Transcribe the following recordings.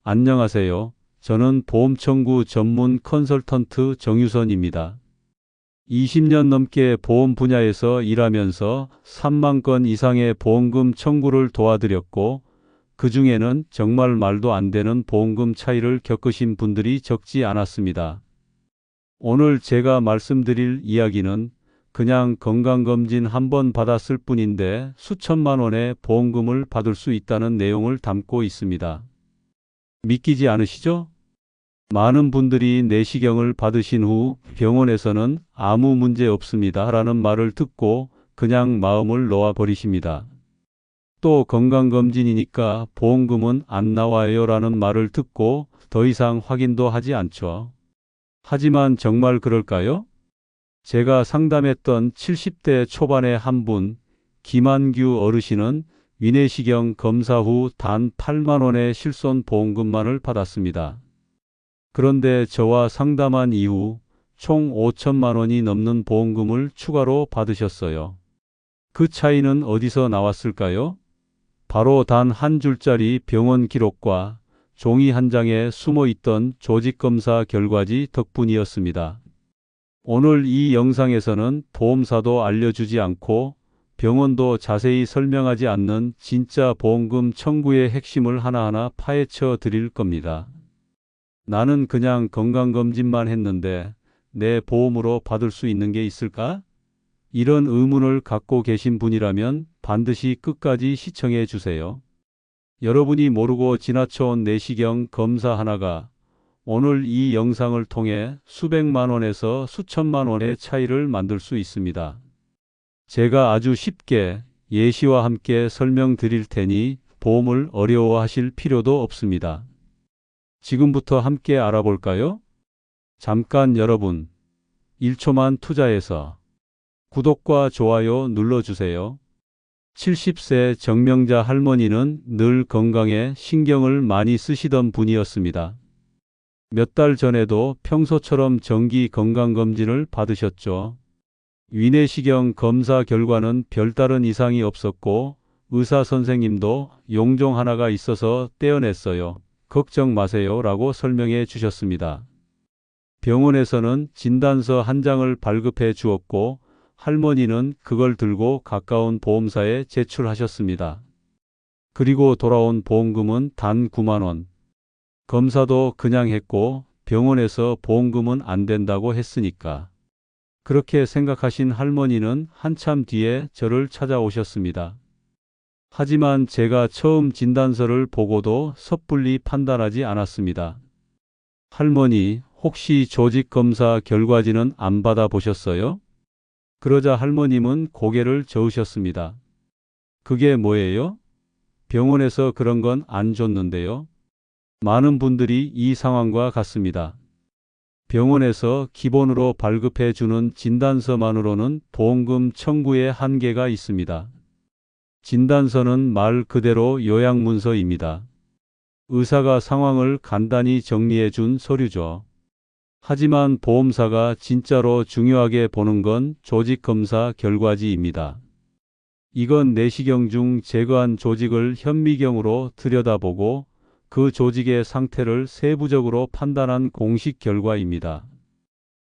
안녕하세요. 저는 보험 청구 전문 컨설턴트 정유선입니다. 20년 넘게 보험 분야에서 일하면서 3만 건 이상의 보험금 청구를 도와드렸고, 그 중에는 정말 말도 안 되는 보험금 차이를 겪으신 분들이 적지 않았습니다. 오늘 제가 말씀드릴 이야기는 그냥 건강검진 한 번 받았을 뿐인데 수천만 원의 보험금을 받을 수 있다는 내용을 담고 있습니다. 믿기지 않으시죠? 많은 분들이 내시경을 받으신 후 병원에서는 아무 문제 없습니다 라는 말을 듣고 그냥 마음을 놓아 버리십니다. 또 건강검진이니까 보험금은 안 나와요 라는 말을 듣고 더 이상 확인도 하지 않죠. 하지만 정말 그럴까요? 제가 상담했던 70대 초반의 한 분, 김한규 어르신은 위내시경 검사 후 단 8만 원의 실손 보험금만을 받았습니다. 그런데 저와 상담한 이후 총 5천만 원이 넘는 보험금을 추가로 받으셨어요. 그 차이는 어디서 나왔을까요? 바로 단 한 줄짜리 병원 기록과 종이 한 장에 숨어 있던 조직검사 결과지 덕분이었습니다. 오늘 이 영상에서는 보험사도 알려주지 않고 병원도 자세히 설명하지 않는 진짜 보험금 청구의 핵심을 하나하나 파헤쳐 드릴 겁니다. 나는 그냥 건강검진만 했는데 내 보험으로 받을 수 있는 게 있을까? 이런 의문을 갖고 계신 분이라면 반드시 끝까지 시청해 주세요. 여러분이 모르고 지나쳐온 내시경 검사 하나가 오늘 이 영상을 통해 수백만 원에서 수천만 원의 차이를 만들 수 있습니다. 제가 아주 쉽게 예시와 함께 설명드릴 테니 보험을 어려워하실 필요도 없습니다. 지금부터 함께 알아볼까요? 잠깐 여러분, 1초만 투자해서 구독과 좋아요 눌러주세요. 70세 정명자 할머니는 늘 건강에 신경을 많이 쓰시던 분이었습니다. 몇 달 전에도 평소처럼 정기 건강검진을 받으셨죠. 위내시경 검사 결과는 별다른 이상이 없었고 의사 선생님도 용종 하나가 있어서 떼어냈어요. 걱정 마세요 라고 설명해 주셨습니다. 병원에서는 진단서 한 장을 발급해 주었고 할머니는 그걸 들고 가까운 보험사에 제출하셨습니다. 그리고 돌아온 보험금은 단 9만 원. 검사도 그냥 했고 병원에서 보험금은 안 된다고 했으니까. 그렇게 생각하신 할머니는 한참 뒤에 저를 찾아오셨습니다. 하지만 제가 처음 진단서를 보고도 섣불리 판단하지 않았습니다. 할머니, 혹시 조직검사 결과지는 안 받아보셨어요? 그러자 할머님은 고개를 저으셨습니다. 그게 뭐예요? 병원에서 그런 건 안 줬는데요. 많은 분들이 이 상황과 같습니다. 병원에서 기본으로 발급해 주는 진단서만으로는 보험금 청구에 한계가 있습니다. 진단서는 말 그대로 요약문서입니다. 의사가 상황을 간단히 정리해 준 서류죠. 하지만 보험사가 진짜로 중요하게 보는 건 조직검사 결과지입니다. 이건 내시경 중 제거한 조직을 현미경으로 들여다보고 그 조직의 상태를 세부적으로 판단한 공식 결과입니다.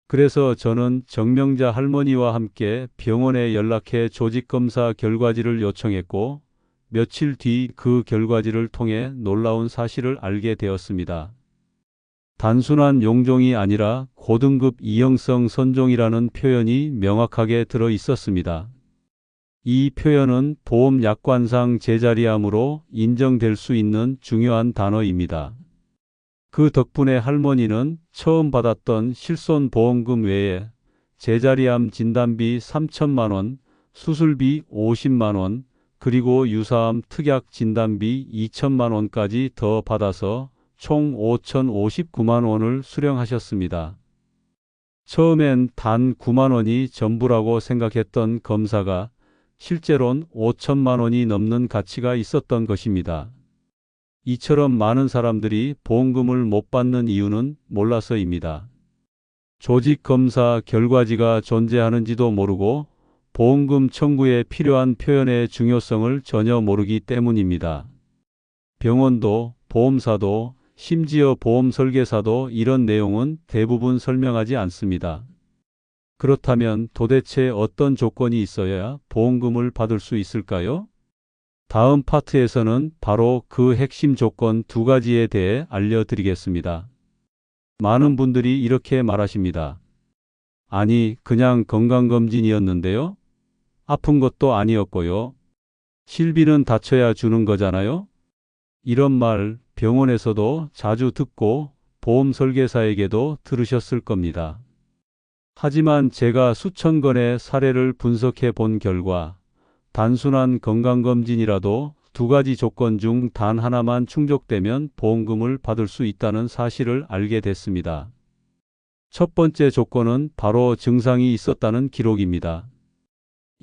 그래서 저는 정명자 할머니와 함께 병원에 연락해 조직검사 결과지를 요청했고 며칠 뒤 그 결과지를 통해 놀라운 사실을 알게 되었습니다. 단순한 용종이 아니라 고등급 이형성 선종이라는 표현이 명확하게 들어 있었습니다. 이 표현은 보험 약관상 제자리암으로 인정될 수 있는 중요한 단어입니다. 그 덕분에 할머니는 처음 받았던 실손보험금 외에 제자리암 진단비 3천만 원, 수술비 50만 원, 그리고 유사암 특약 진단비 2천만 원까지 더 받아서 총 5,059만 원을 수령하셨습니다. 처음엔 단 9만 원이 전부라고 생각했던 검사가 실제론 5천만 원이 넘는 가치가 있었던 것입니다. 이처럼 많은 사람들이 보험금을 못 받는 이유는 몰라서입니다. 조직검사 결과지가 존재하는지도 모르고 보험금 청구에 필요한 표현의 중요성을 전혀 모르기 때문입니다. 병원도 보험사도 심지어 보험 설계사도 이런 내용은 대부분 설명하지 않습니다. 그렇다면 도대체 어떤 조건이 있어야 보험금을 받을 수 있을까요? 다음 파트에서는 바로 그 핵심 조건 두 가지에 대해 알려드리겠습니다. 많은 분들이 이렇게 말하십니다. 아니, 그냥 건강검진이었는데요? 아픈 것도 아니었고요. 실비는 다쳐야 주는 거잖아요? 이런 말 병원에서도 자주 듣고 보험 설계사에게도 들으셨을 겁니다. 하지만 제가 수천 건의 사례를 분석해 본 결과 단순한 건강검진이라도 두 가지 조건 중 단 하나만 충족되면 보험금을 받을 수 있다는 사실을 알게 됐습니다. 첫 번째 조건은 바로 증상이 있었다는 기록입니다.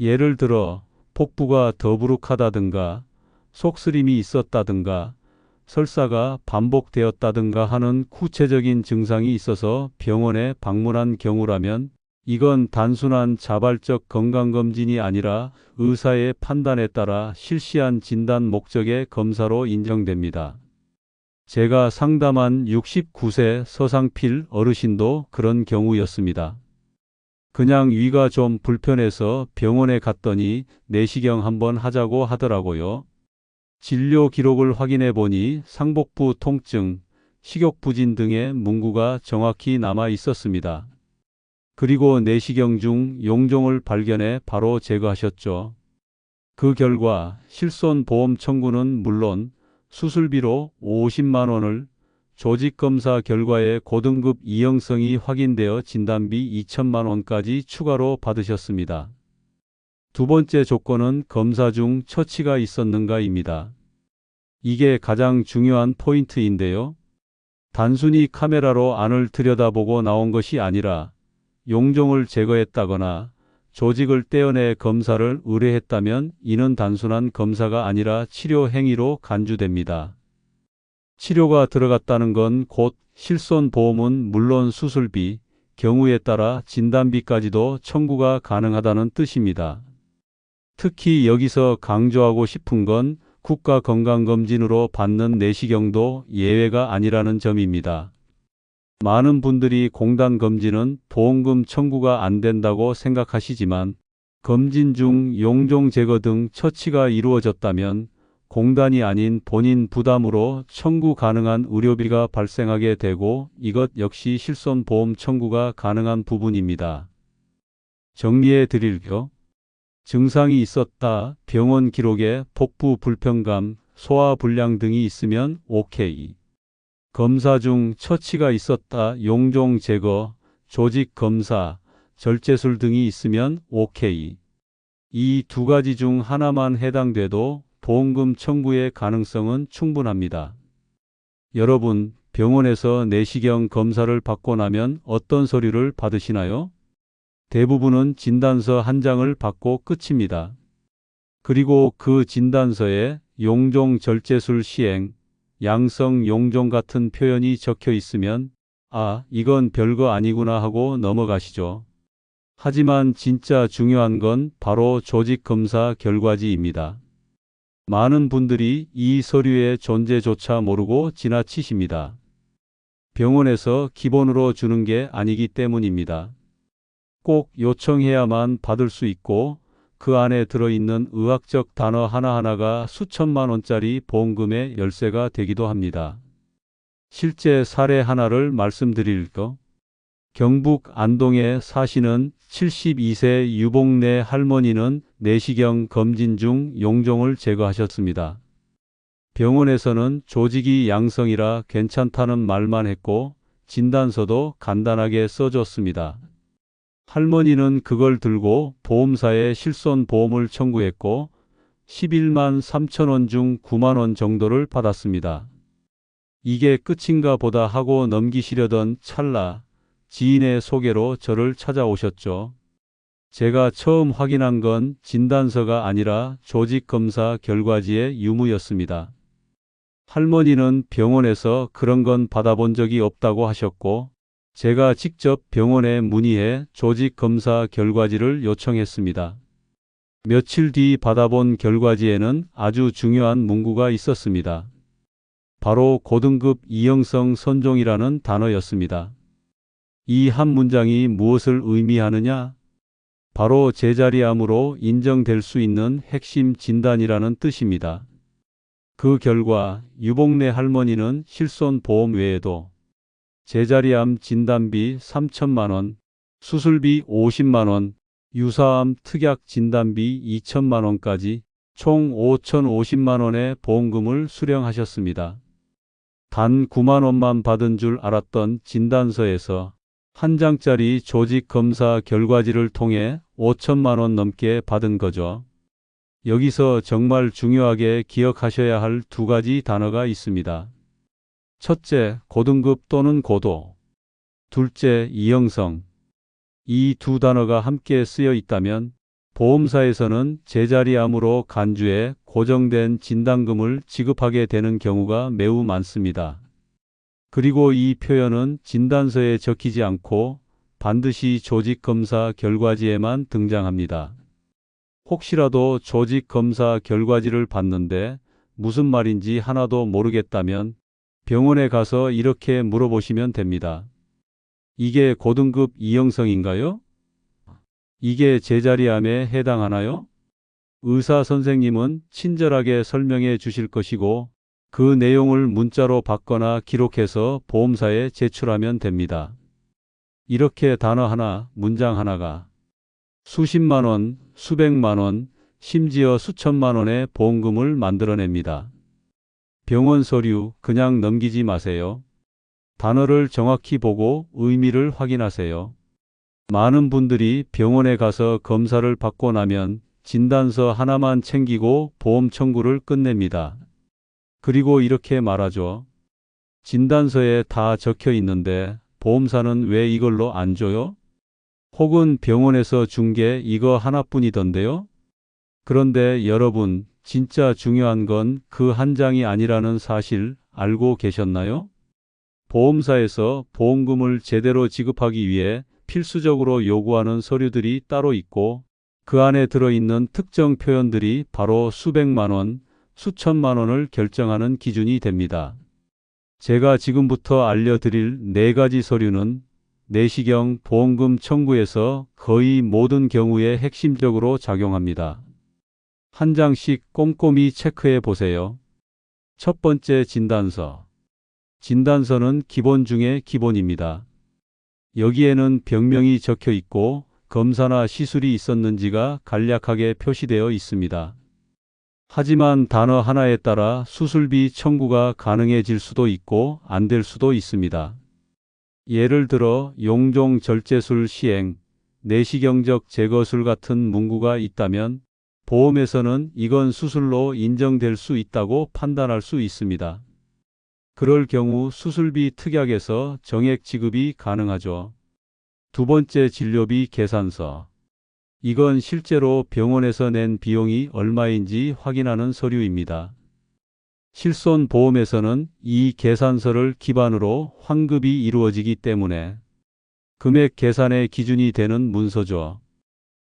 예를 들어 복부가 더부룩하다든가 속쓰림이 있었다든가 설사가 반복되었다든가 하는 구체적인 증상이 있어서 병원에 방문한 경우라면 이건 단순한 자발적 건강검진이 아니라 의사의 판단에 따라 실시한 진단 목적의 검사로 인정됩니다. 제가 상담한 69세 서상필 어르신도 그런 경우였습니다. 그냥 위가 좀 불편해서 병원에 갔더니 내시경 한번 하자고 하더라고요. 진료 기록을 확인해 보니 상복부 통증, 식욕부진 등의 문구가 정확히 남아 있었습니다. 그리고 내시경 중 용종을 발견해 바로 제거하셨죠. 그 결과 실손보험 청구는 물론 수술비로 50만 원을, 조직검사 결과에 고등급 이형성이 확인되어 진단비 2천만 원까지 추가로 받으셨습니다. 두 번째 조건은 검사 중 처치가 있었는가입니다. 이게 가장 중요한 포인트인데요. 단순히 카메라로 안을 들여다보고 나온 것이 아니라 용종을 제거했다거나 조직을 떼어내 검사를 의뢰했다면 이는 단순한 검사가 아니라 치료 행위로 간주됩니다. 치료가 들어갔다는 건 곧 실손보험은 물론 수술비, 경우에 따라 진단비까지도 청구가 가능하다는 뜻입니다. 특히 여기서 강조하고 싶은 건 국가건강검진으로 받는 내시경도 예외가 아니라는 점입니다. 많은 분들이 공단 검진은 보험금 청구가 안 된다고 생각하시지만 검진 중 용종 제거 등 처치가 이루어졌다면 공단이 아닌 본인 부담으로 청구 가능한 의료비가 발생하게 되고 이것 역시 실손보험 청구가 가능한 부분입니다. 정리해 드릴게요. 증상이 있었다. 병원 기록에 복부 불편감, 소화불량 등이 있으면 오케이. 검사 중 처치가 있었다. 용종 제거, 조직 검사, 절제술 등이 있으면 오케이. 이 두 가지 중 하나만 해당돼도 보험금 청구의 가능성은 충분합니다. 여러분, 병원에서 내시경 검사를 받고 나면 어떤 서류를 받으시나요? 대부분은 진단서 한 장을 받고 끝입니다. 그리고 그 진단서에 용종 절제술 시행, 양성 용종 같은 표현이 적혀 있으면 아, 이건 별거 아니구나 하고 넘어가시죠. 하지만 진짜 중요한 건 바로 조직검사 결과지입니다. 많은 분들이 이 서류의 존재조차 모르고 지나치십니다. 병원에서 기본으로 주는 게 아니기 때문입니다. 꼭 요청해야만 받을 수 있고 그 안에 들어있는 의학적 단어 하나하나가 수천만 원짜리 보험금의 열쇠가 되기도 합니다. 실제 사례 하나를 말씀드릴까? 경북 안동에 사시는 72세 유복래 할머니는 내시경 검진 중 용종을 제거하셨습니다. 병원에서는 조직이 양성이라 괜찮다는 말만 했고 진단서도 간단하게 써줬습니다. 할머니는 그걸 들고 보험사에 실손보험을 청구했고 11만 3천 원 중 9만 원 정도를 받았습니다. 이게 끝인가 보다 하고 넘기시려던 찰나 지인의 소개로 저를 찾아오셨죠. 제가 처음 확인한 건 진단서가 아니라 조직검사 결과지의 유무였습니다. 할머니는 병원에서 그런 건 받아본 적이 없다고 하셨고 제가 직접 병원에 문의해 조직검사 결과지를 요청했습니다. 며칠 뒤 받아본 결과지에는 아주 중요한 문구가 있었습니다. 바로 고등급 이형성 선종이라는 단어였습니다. 이 한 문장이 무엇을 의미하느냐? 바로 제자리암으로 인정될 수 있는 핵심 진단이라는 뜻입니다. 그 결과 유복래 할머니는 실손보험 외에도 제자리암 진단비 3천만 원, 수술비 50만 원, 유사암 특약 진단비 2천만 원까지 총 5,050만 원의 보험금을 수령하셨습니다. 단 9만 원만 받은 줄 알았던 진단서에서 한 장짜리 조직검사 결과지를 통해 5천만 원 넘게 받은 거죠. 여기서 정말 중요하게 기억하셔야 할 두 가지 단어가 있습니다. 첫째, 고등급 또는 고도. 둘째, 이형성. 이 두 단어가 함께 쓰여 있다면 보험사에서는 제자리암으로 간주해 고정된 진단금을 지급하게 되는 경우가 매우 많습니다. 그리고 이 표현은 진단서에 적히지 않고 반드시 조직검사 결과지에만 등장합니다. 혹시라도 조직검사 결과지를 봤는데 무슨 말인지 하나도 모르겠다면 병원에 가서 이렇게 물어보시면 됩니다. 이게 고등급 이형성인가요? 이게 제자리암에 해당하나요? 의사 선생님은 친절하게 설명해 주실 것이고 그 내용을 문자로 받거나 기록해서 보험사에 제출하면 됩니다. 이렇게 단어 하나, 문장 하나가 수십만 원, 수백만 원, 심지어 수천만 원의 보험금을 만들어냅니다. 병원 서류 그냥 넘기지 마세요. 단어를 정확히 보고 의미를 확인하세요. 많은 분들이 병원에 가서 검사를 받고 나면 진단서 하나만 챙기고 보험 청구를 끝냅니다. 그리고 이렇게 말하죠. 진단서에 다 적혀 있는데 보험사는 왜 이걸로 안 줘요? 혹은 병원에서 준 게 이거 하나뿐이던데요? 그런데 여러분, 진짜 중요한 건 그 한 장이 아니라는 사실 알고 계셨나요? 보험사에서 보험금을 제대로 지급하기 위해 필수적으로 요구하는 서류들이 따로 있고 그 안에 들어있는 특정 표현들이 바로 수백만 원, 수천만 원을 결정하는 기준이 됩니다. 제가 지금부터 알려드릴 네 가지 서류는 내시경 보험금 청구에서 거의 모든 경우에 핵심적으로 작용합니다. 한 장씩 꼼꼼히 체크해 보세요. 첫 번째, 진단서. 진단서는 기본 중에 기본입니다. 여기에는 병명이 적혀 있고 검사나 시술이 있었는지가 간략하게 표시되어 있습니다. 하지만 단어 하나에 따라 수술비 청구가 가능해질 수도 있고 안 될 수도 있습니다. 예를 들어 용종 절제술 시행, 내시경적 제거술 같은 문구가 있다면 보험에서는 이건 수술로 인정될 수 있다고 판단할 수 있습니다. 그럴 경우 수술비 특약에서 정액 지급이 가능하죠. 두 번째, 진료비 계산서. 이건 실제로 병원에서 낸 비용이 얼마인지 확인하는 서류입니다. 실손보험에서는 이 계산서를 기반으로 환급이 이루어지기 때문에 금액 계산의 기준이 되는 문서죠.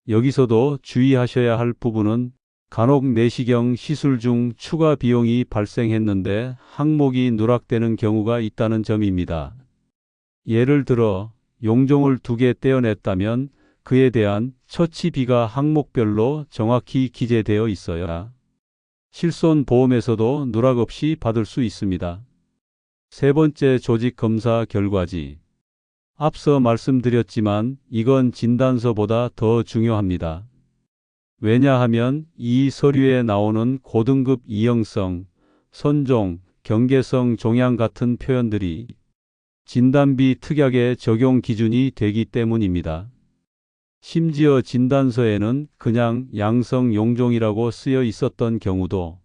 여기서도 주의하셔야 할 부분은 간혹 내시경 시술 중 추가 비용이 발생했는데 항목이 누락되는 경우가 있다는 점입니다. 예를 들어 용종을 2개 떼어냈다면 그에 대한 처치비가 항목별로 정확히 기재되어 있어야 실손보험에서도 누락 없이 받을 수 있습니다. 세 번째, 조직검사 결과지. 앞서 말씀드렸지만 이건 진단서보다 더 중요합니다. 왜냐하면 이 서류에 나오는 고등급 이형성, 선종, 경계성 종양 같은 표현들이 진단비 특약의 적용 기준이 되기 때문입니다. 심지어 진단서에는 그냥 양성 용종이라고 쓰여 있었던 경우도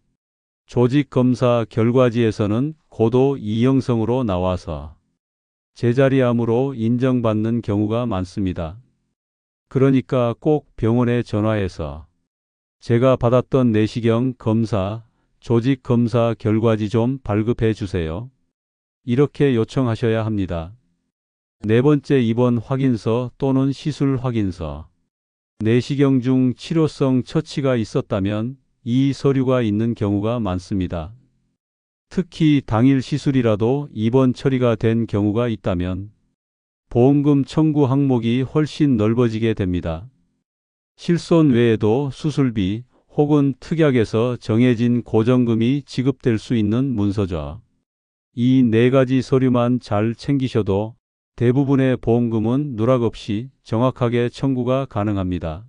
조직검사 결과지에서는 고도 이형성으로 나와서 제자리암으로 인정받는 경우가 많습니다. 그러니까 꼭 병원에 전화해서 제가 받았던 내시경 검사, 조직검사 결과지 좀 발급해 주세요. 이렇게 요청하셔야 합니다. 네 번째, 입원 확인서 또는 시술 확인서. 내시경 중 치료성 처치가 있었다면 이 서류가 있는 경우가 많습니다. 특히 당일 시술이라도 입원 처리가 된 경우가 있다면 보험금 청구 항목이 훨씬 넓어지게 됩니다. 실손 외에도 수술비 혹은 특약에서 정해진 고정금이 지급될 수 있는 문서죠. 이 네 가지 서류만 잘 챙기셔도 대부분의 보험금은 누락 없이 정확하게 청구가 가능합니다.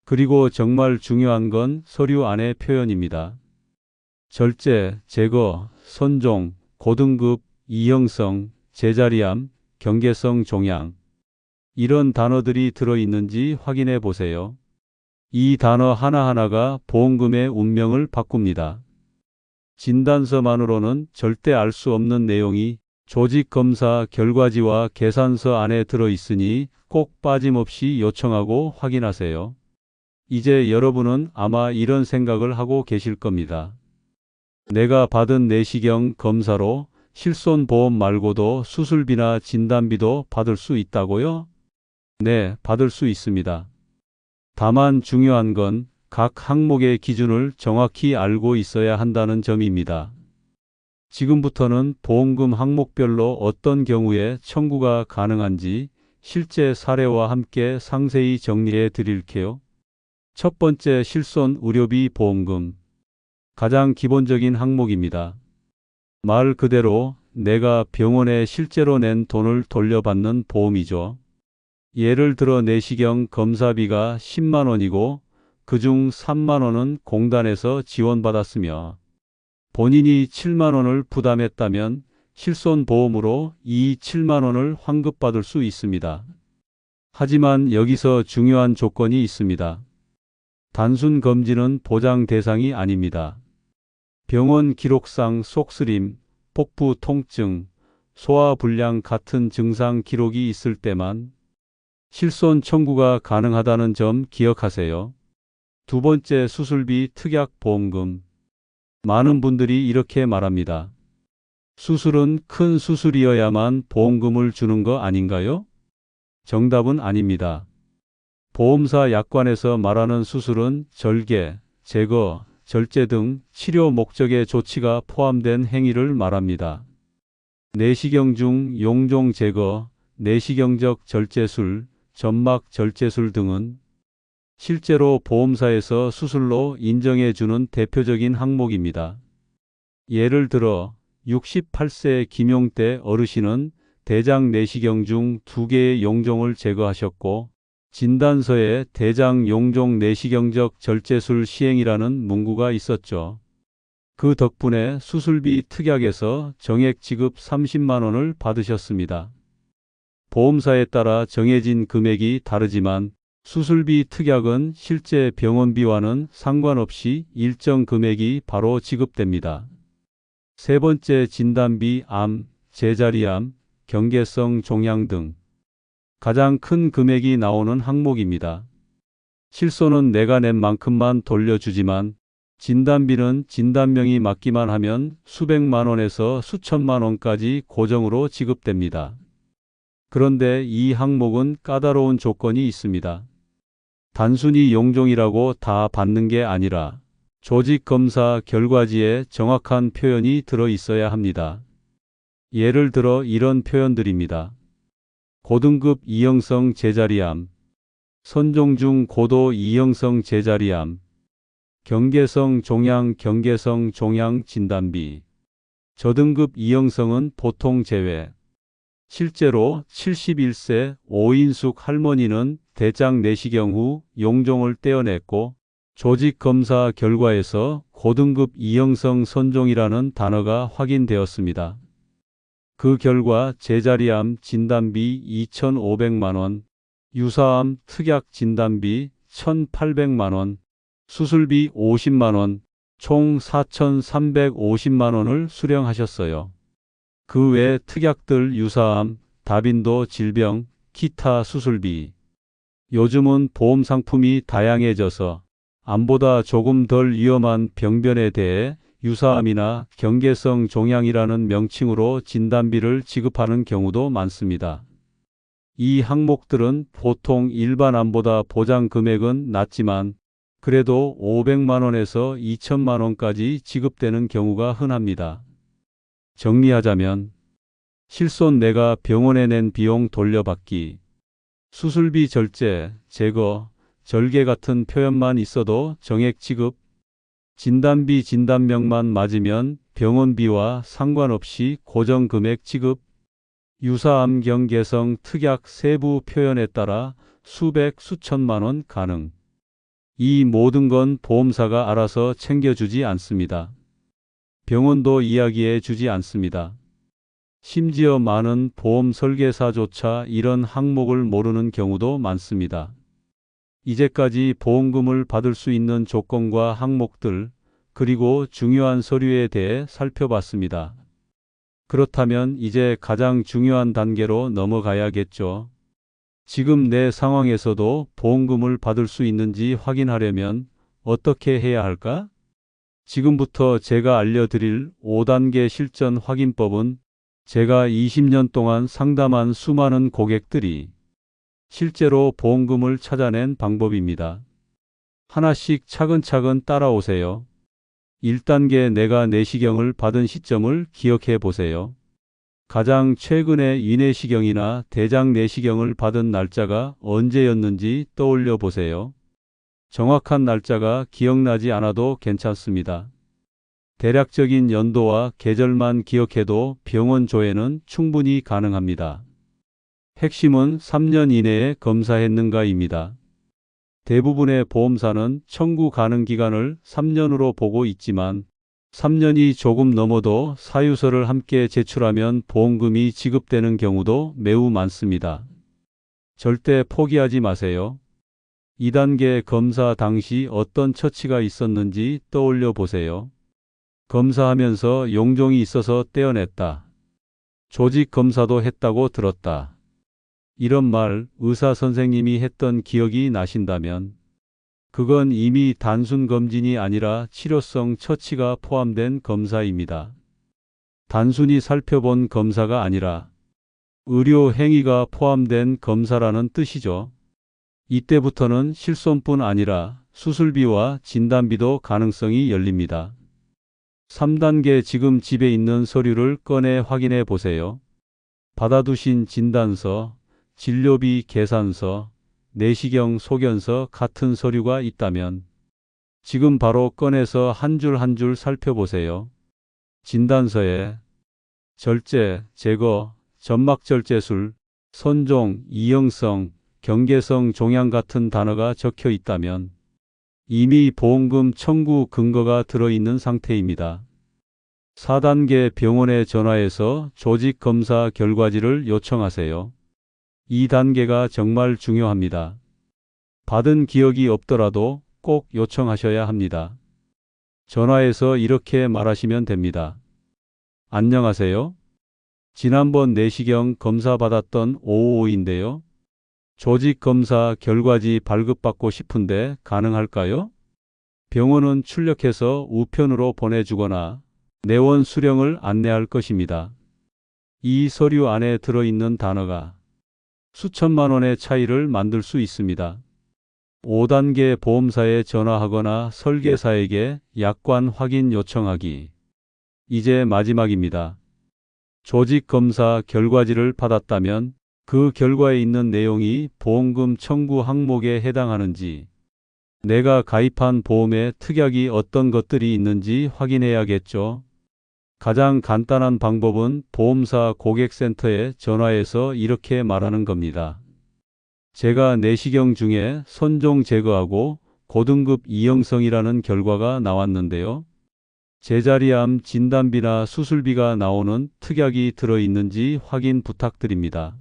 그리고 정말 중요한 건 서류 안의 표현입니다. 절제, 제거, 선종, 고등급, 이형성, 제자리암, 경계성 종양. 이런 단어들이 들어있는지 확인해 보세요. 이 단어 하나하나가 보험금의 운명을 바꿉니다. 진단서만으로는 절대 알 수 없는 내용이 조직검사 결과지와 계산서 안에 들어있으니 꼭 빠짐없이 요청하고 확인하세요. 이제 여러분은 아마 이런 생각을 하고 계실 겁니다. 내가 받은 내시경 검사로 실손보험 말고도 수술비나 진단비도 받을 수 있다고요? 네, 받을 수 있습니다. 다만 중요한 건 각 항목의 기준을 정확히 알고 있어야 한다는 점입니다. 지금부터는 보험금 항목별로 어떤 경우에 청구가 가능한지 실제 사례와 함께 상세히 정리해 드릴게요. 첫 번째, 실손 의료비 보험금. 가장 기본적인 항목입니다. 말 그대로 내가 병원에 실제로 낸 돈을 돌려받는 보험이죠. 예를 들어 내시경 검사비가 10만 원이고 그중 3만 원은 공단에서 지원받았으며 본인이 7만 원을 부담했다면 실손보험으로 이 7만 원을 환급받을 수 있습니다. 하지만 여기서 중요한 조건이 있습니다. 단순 검진은 보장 대상이 아닙니다. 병원 기록상 속쓰림, 복부 통증, 소화불량 같은 증상 기록이 있을 때만 실손 청구가 가능하다는 점 기억하세요. 두 번째, 수술비 특약 보험금. 많은 분들이 이렇게 말합니다. 수술은 큰 수술이어야만 보험금을 주는 거 아닌가요? 정답은 아닙니다. 보험사 약관에서 말하는 수술은 절개, 제거, 절제 등 치료 목적의 조치가 포함된 행위를 말합니다. 내시경 중 용종 제거, 내시경적 절제술, 점막 절제술 등은 실제로 보험사에서 수술로 인정해 주는 대표적인 항목입니다. 예를 들어 68세 김용태 어르신은 대장 내시경 중 2개의 용종을 제거하셨고 진단서에 대장 용종 내시경적 절제술 시행이라는 문구가 있었죠. 그 덕분에 수술비 특약에서 정액 지급 30만 원을 받으셨습니다. 보험사에 따라 정해진 금액이 다르지만 수술비 특약은 실제 병원비와는 상관없이 일정 금액이 바로 지급됩니다. 세 번째, 진단비 암, 제자리암, 경계성 종양 등 가장 큰 금액이 나오는 항목입니다. 실손은 내가 낸 만큼만 돌려주지만 진단비는 진단명이 맞기만 하면 수백만 원에서 수천만 원까지 고정으로 지급됩니다. 그런데 이 항목은 까다로운 조건이 있습니다. 단순히 용종이라고 다 받는 게 아니라 조직검사 결과지에 정확한 표현이 들어 있어야 합니다. 예를 들어 이런 표현들입니다. 고등급 이형성 제자리암, 선종 중 고도 이형성 제자리암, 경계성 종양 진단비, 저등급 이형성은 보통 제외. 실제로 71세 오인숙 할머니는 대장 내시경 후 용종을 떼어냈고 조직검사 결과에서 고등급 이형성 선종이라는 단어가 확인되었습니다. 그 결과 제자리암 진단비 2,500만 원, 유사암 특약 진단비 1,800만 원, 수술비 50만 원, 총 4,350만 원을 수령하셨어요. 그 외 특약들 유사암, 다빈도 질병, 기타 수술비. 요즘은 보험 상품이 다양해져서 암보다 조금 덜 위험한 병변에 대해 유사암이나 경계성 종양이라는 명칭으로 진단비를 지급하는 경우도 많습니다. 이 항목들은 보통 일반 암보다 보장 금액은 낮지만 그래도 500만 원에서 2천만 원까지 지급되는 경우가 흔합니다. 정리하자면 실손 내가 병원에 낸 비용 돌려받기, 수술비 절제, 제거, 절개 같은 표현만 있어도 정액 지급, 진단비 진단명만 맞으면 병원비와 상관없이 고정금액 지급, 유사암경 개성 특약 세부 표현에 따라 수백 수천만 원 가능. 이 모든 건 보험사가 알아서 챙겨주지 않습니다. 병원도 이야기해 주지 않습니다. 심지어 많은 보험 설계사조차 이런 항목을 모르는 경우도 많습니다. 이제까지 보험금을 받을 수 있는 조건과 항목들, 그리고 중요한 서류에 대해 살펴봤습니다. 그렇다면 이제 가장 중요한 단계로 넘어가야겠죠. 지금 내 상황에서도 보험금을 받을 수 있는지 확인하려면 어떻게 해야 할까? 지금부터 제가 알려드릴 5단계 실전 확인법은 제가 20년 동안 상담한 수많은 고객들이 실제로 보험금을 찾아낸 방법입니다. 하나씩 차근차근 따라오세요. 1단계 내가 내시경을 받은 시점을 기억해 보세요. 가장 최근에 위내시경이나 대장 내시경을 받은 날짜가 언제였는지 떠올려 보세요. 정확한 날짜가 기억나지 않아도 괜찮습니다. 대략적인 연도와 계절만 기억해도 병원 조회는 충분히 가능합니다. 핵심은 3년 이내에 검사했는가입니다. 대부분의 보험사는 청구 가능 기간을 3년으로 보고 있지만 3년이 조금 넘어도 사유서를 함께 제출하면 보험금이 지급되는 경우도 매우 많습니다. 절대 포기하지 마세요. 2단계 검사 당시 어떤 처치가 있었는지 떠올려 보세요. 검사하면서 용종이 있어서 떼어냈다. 조직 검사도 했다고 들었다. 이런 말 의사 선생님이 했던 기억이 나신다면 그건 이미 단순 검진이 아니라 치료성 처치가 포함된 검사입니다. 단순히 살펴본 검사가 아니라 의료 행위가 포함된 검사라는 뜻이죠. 이때부터는 실손뿐 아니라 수술비와 진단비도 가능성이 열립니다. 3단계 지금 집에 있는 서류를 꺼내 확인해 보세요. 받아두신 진단서, 진료비 계산서, 내시경 소견서 같은 서류가 있다면 지금 바로 꺼내서 한 줄 한 줄 살펴보세요. 진단서에 절제, 제거, 점막절제술, 선종, 이형성, 경계성 종양 같은 단어가 적혀 있다면 이미 보험금 청구 근거가 들어있는 상태입니다. 4단계 병원에 전화해서 조직 검사 결과지를 요청하세요. 이 단계가 정말 중요합니다. 받은 기억이 없더라도 꼭 요청하셔야 합니다. 전화해서 이렇게 말하시면 됩니다. 안녕하세요. 지난번 내시경 검사 받았던 555인데요. 조직 검사 결과지 발급받고 싶은데 가능할까요? 병원은 출력해서 우편으로 보내주거나 내원 수령을 안내할 것입니다. 이 서류 안에 들어있는 단어가 수천만 원의 차이를 만들 수 있습니다. 5단계 보험사에 전화하거나 설계사에게 약관 확인 요청하기. 이제 마지막입니다. 조직 검사 결과지를 받았다면 그 결과에 있는 내용이 보험금 청구 항목에 해당하는지, 내가 가입한 보험에 특약이 어떤 것들이 있는지 확인해야겠죠. 가장 간단한 방법은 보험사 고객센터에 전화해서 이렇게 말하는 겁니다. 제가 내시경 중에 선종 제거하고 고등급 이형성이라는 결과가 나왔는데요. 제자리암 진단비나 수술비가 나오는 특약이 들어있는지 확인 부탁드립니다.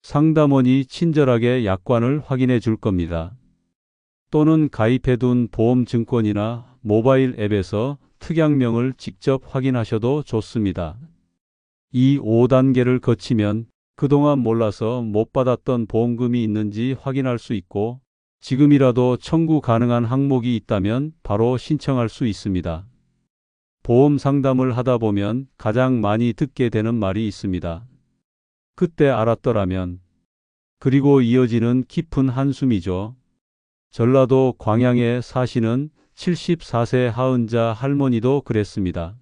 상담원이 친절하게 약관을 확인해 줄 겁니다. 또는 가입해둔 보험증권이나 모바일 앱에서 특약명을 직접 확인하셔도 좋습니다. 이 5단계를 거치면 그동안 몰라서 못 받았던 보험금이 있는지 확인할 수 있고 지금이라도 청구 가능한 항목이 있다면 바로 신청할 수 있습니다. 보험 상담을 하다 보면 가장 많이 듣게 되는 말이 있습니다. 그때 알았더라면. 그리고 이어지는 깊은 한숨이죠. 전라도 광양에 사시는 74세 하은자 할머니도 그랬습니다.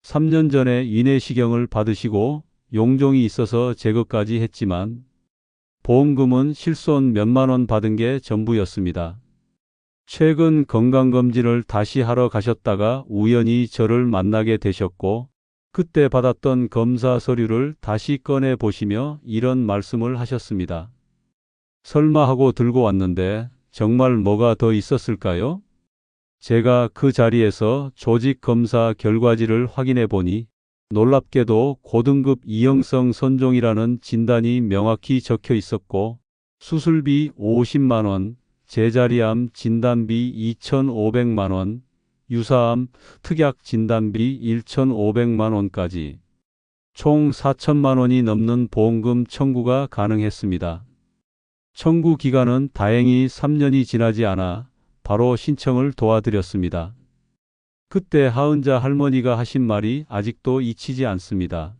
3년 전에 위내시경을 받으시고 용종이 있어서 제거까지 했지만 보험금은 실손 몇만 원 받은 게 전부였습니다. 최근 건강검진을 다시 하러 가셨다가 우연히 저를 만나게 되셨고 그때 받았던 검사 서류를 다시 꺼내 보시며 이런 말씀을 하셨습니다. 설마 하고 들고 왔는데 정말 뭐가 더 있었을까요? 제가 그 자리에서 조직 검사 결과지를 확인해 보니 놀랍게도 고등급 이형성 선종이라는 진단이 명확히 적혀 있었고 수술비 50만 원, 제자리암 진단비 2,500만 원, 유사암 특약 진단비 1,500만 원까지 총 4천만 원이 넘는 보험금 청구가 가능했습니다. 청구 기간은 다행히 3년이 지나지 않아 바로 신청을 도와드렸습니다. 그때 하은자 할머니가 하신 말이 아직도 잊히지 않습니다.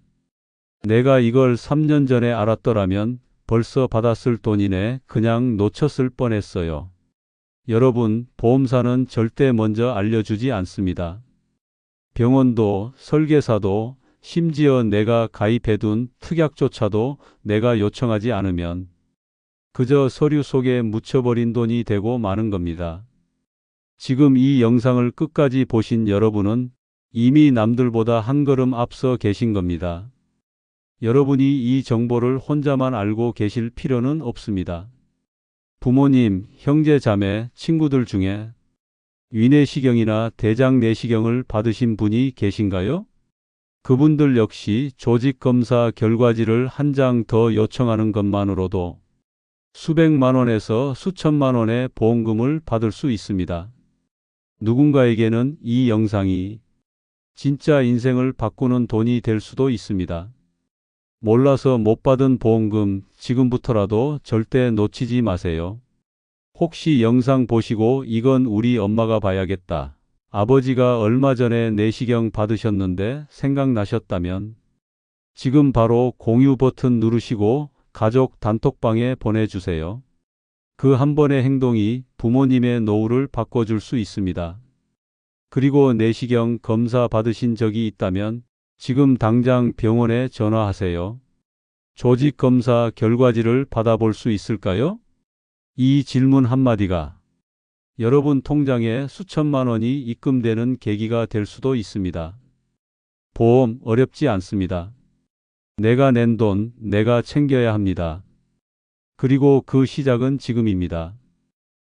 내가 이걸 3년 전에 알았더라면 벌써 받았을 돈이네. 그냥 놓쳤을 뻔했어요. 여러분, 보험사는 절대 먼저 알려주지 않습니다. 병원도 설계사도 심지어 내가 가입해둔 특약조차도 내가 요청하지 않으면 그저 서류 속에 묻혀버린 돈이 되고 마는 겁니다. 지금 이 영상을 끝까지 보신 여러분은 이미 남들보다 한 걸음 앞서 계신 겁니다. 여러분이 이 정보를 혼자만 알고 계실 필요는 없습니다. 부모님, 형제, 자매, 친구들 중에 위내시경이나 대장내시경을 받으신 분이 계신가요? 그분들 역시 조직검사 결과지를 한 장 더 요청하는 것만으로도 수백만 원에서 수천만 원의 보험금을 받을 수 있습니다. 누군가에게는 이 영상이 진짜 인생을 바꾸는 돈이 될 수도 있습니다. 몰라서 못 받은 보험금 지금부터라도 절대 놓치지 마세요. 혹시 영상 보시고 이건 우리 엄마가 봐야겠다. 아버지가 얼마 전에 내시경 받으셨는데 생각나셨다면 지금 바로 공유 버튼 누르시고 가족 단톡방에 보내주세요. 그 한 번의 행동이 부모님의 노후를 바꿔줄 수 있습니다. 그리고 내시경 검사 받으신 적이 있다면 지금 당장 병원에 전화하세요. 조직 검사 결과지를 받아볼 수 있을까요? 이 질문 한마디가 여러분 통장에 수천만 원이 입금되는 계기가 될 수도 있습니다. 보험 어렵지 않습니다. 내가 낸 돈, 내가 챙겨야 합니다. 그리고 그 시작은 지금입니다.